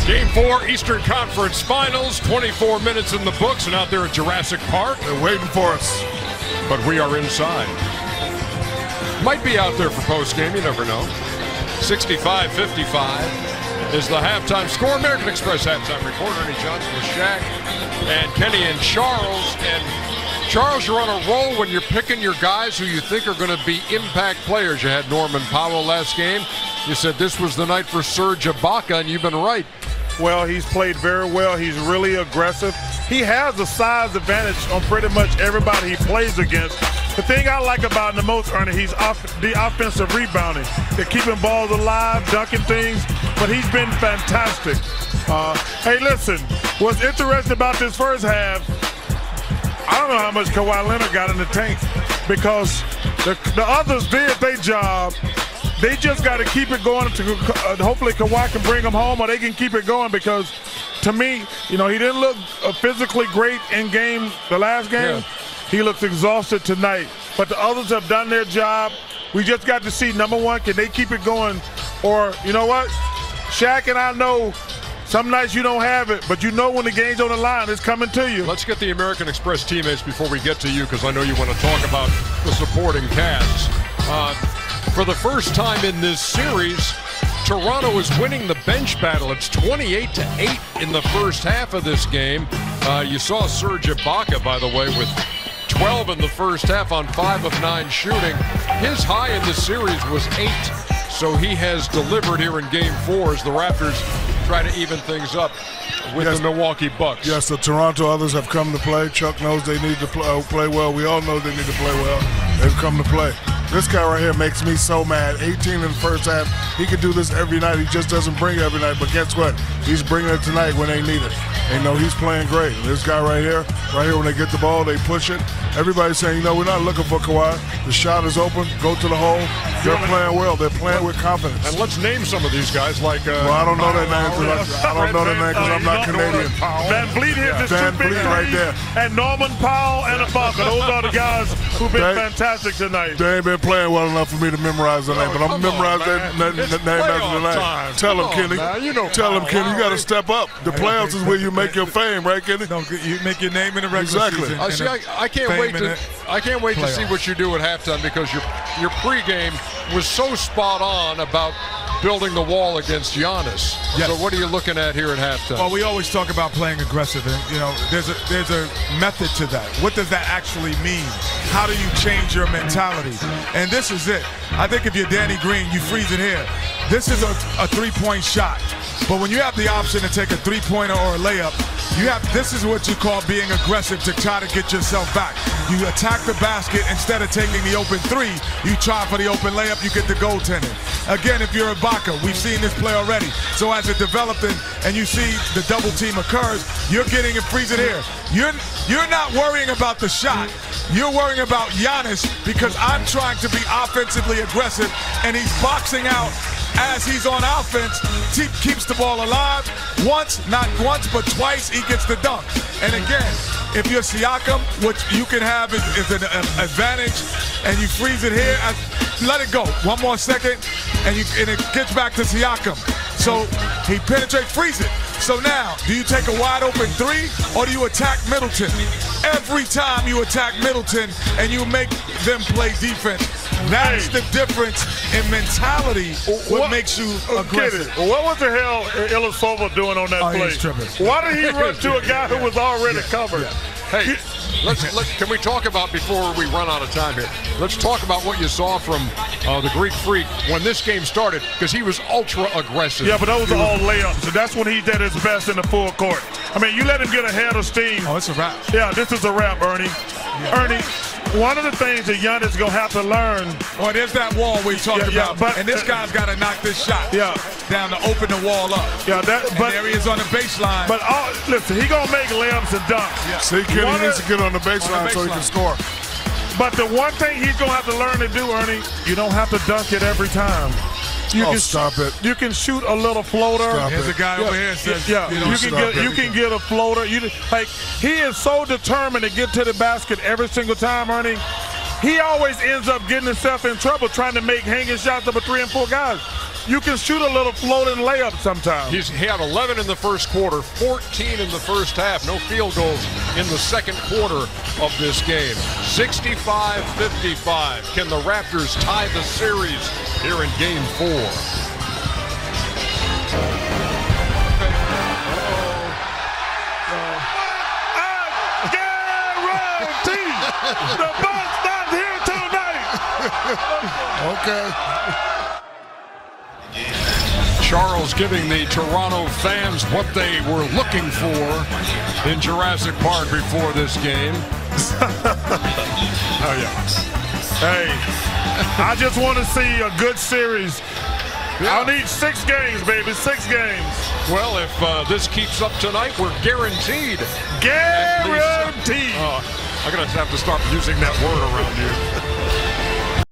Game 4, Eastern Conference Finals, 24 minutes in the books, and out there at Jurassic Park. They're waiting for us. But we are inside. Might be out there for postgame, you never know. 65-55 is the halftime score. American Express halftime report. Ernie Johnson with Shaq and Kenny and Charles. And Charles, you're on a roll when you're picking your guys who you think are going to be impact players. You had Norman Powell last game. You said this was the night for Serge Ibaka, and you've been right. Well, he's played very well. He's really aggressive. He has a size advantage on pretty much everybody he plays against. The thing I like about him the most, Ernie, he's the offensive rebounding. They're keeping balls alive, dunking things, but he's been fantastic. Hey, listen, what's interesting about this first half, I don't know how much Kawhi Leonard got in the tank because the others did their job. They just got to keep it going. Hopefully Kawhi can bring them home, or they can keep it going because, to me, he didn't look physically great in the last game. Yeah. He looks exhausted tonight. But the others have done their job. We just got to see, number one, can they keep it going? Or, you know what? Shaq and I know some nights you don't have it, but you know when the game's on the line, it's coming to you. Let's get the American Express teammates before we get to you, because I know you want to talk about the supporting cast. For the first time in this series, Toronto is winning the bench battle. It's 28-8 in the first half of this game. You saw Serge Ibaka, by the way, with 12 in the first half on 5 of 9 shooting. His high in the series was 8, so he has delivered here in Game 4 as the Raptors try to even things up with the Milwaukee Bucks. Yes, the Toronto others have come to play. Chuck knows they need to play well. We all know they need to play well. They've come to play. This guy right here makes me so mad. 18 in the first half. He could do this every night. He just doesn't bring it every night. But guess what? He's bringing it tonight when they need it. They know he's playing great. This guy right here, when they get the ball, they push it. Everybody's saying, we're not looking for Kawhi. The shot is open. Go to the hole. They're playing well. They're playing with confidence. And let's name some of these guys like... well, I don't know that name because I'm not Canadian. Van Vliet hit his two big right there. And Norman Powell and Ibaka. Those are the guys who've been fantastic tonight. They ain't been playing well enough for me to memorize the name, but I'm going to memorize that name after the name. Tell him, Kenny. Tell him, Kenny, you got to step up. The playoffs is where you make your fame, right, Kenny? No, you make your name in the regular season. I can't wait to see what you do at halftime, because your pregame was so spot on about building the wall against Giannis. Yes. So what are you looking at here at halftime? Well, we always talk about playing aggressive, and there's a method to that. What does that actually mean? How do you change your mentality? And this is it. I think if you're Danny Green, you freeze it here. This is a three-point shot. But when you have the option to take a three-pointer or a layup, this is what you call being aggressive to try to get yourself back. You attack the basket instead of taking the open three. You try for the open layup, you get the goaltending. Again, if you're Ibaka, we've seen this play already. So as it developed and you see the double team occurs, you're getting it, freeze it here. You're not worrying about the shot. You're worrying about Giannis, because I'm trying to be offensively aggressive, and he's boxing out as he's on offense. He keeps the ball alive. Not once, but twice he gets the dunk. And again, if you're Siakam, what you can have is an advantage, and you freeze it here. Let it go. One more second, and it gets back to Siakam. So he penetrates, freeze it. So now, do you take a wide open three, or do you attack Middleton? Every time you attack Middleton and you make them play defense, that's the difference in mentality. What makes you aggressive? What was the hell Ilyasova doing on that play? He's tripping. Why did he run to a guy who was already covered? Hey, can we talk about, before we run out of time here, let's talk about what you saw from the Greek Freak when this game started, because he was ultra aggressive. Yeah, but those are all layups, and that's when he's at his best in the full court. I mean, you let him get ahead of steam. Oh, it's a wrap. Yeah, this is a wrap, Ernie. Yeah. Ernie, one of the things that Giannis is going to have to learn. Oh, there's that wall we talked about. And this guy's got to knock this shot down to open the wall up. Yeah, but there he is on the baseline. But listen, he's going to make layups and dunks. Yeah. See, Kenny needs to get on the baseline so he can score. But the one thing he's going to have to learn to do, Ernie, you don't have to dunk it every time. Stop it. You can shoot a little floater. There's a guy over here that says, you can get a floater. He is so determined to get to the basket every single time, Ernie. He always ends up getting himself in trouble trying to make hanging shots over 3 and 4 guys. you can shoot a little floating layup sometimes. He had 11 in the first quarter, 14 in the first half. No field goals in the second quarter of this game. 65-55. Can the Raptors tie the series here in Game 4? The Bucks not here tonight. Okay. Charles giving the Toronto fans what they were looking for in Jurassic Park before this game. Oh, yeah. Hey, I just want to see a good series. Yeah. I'll need 6 games, baby, 6 games. Well, if this keeps up tonight, we're guaranteed. Guaranteed. I'm going to have to stop using that word around you.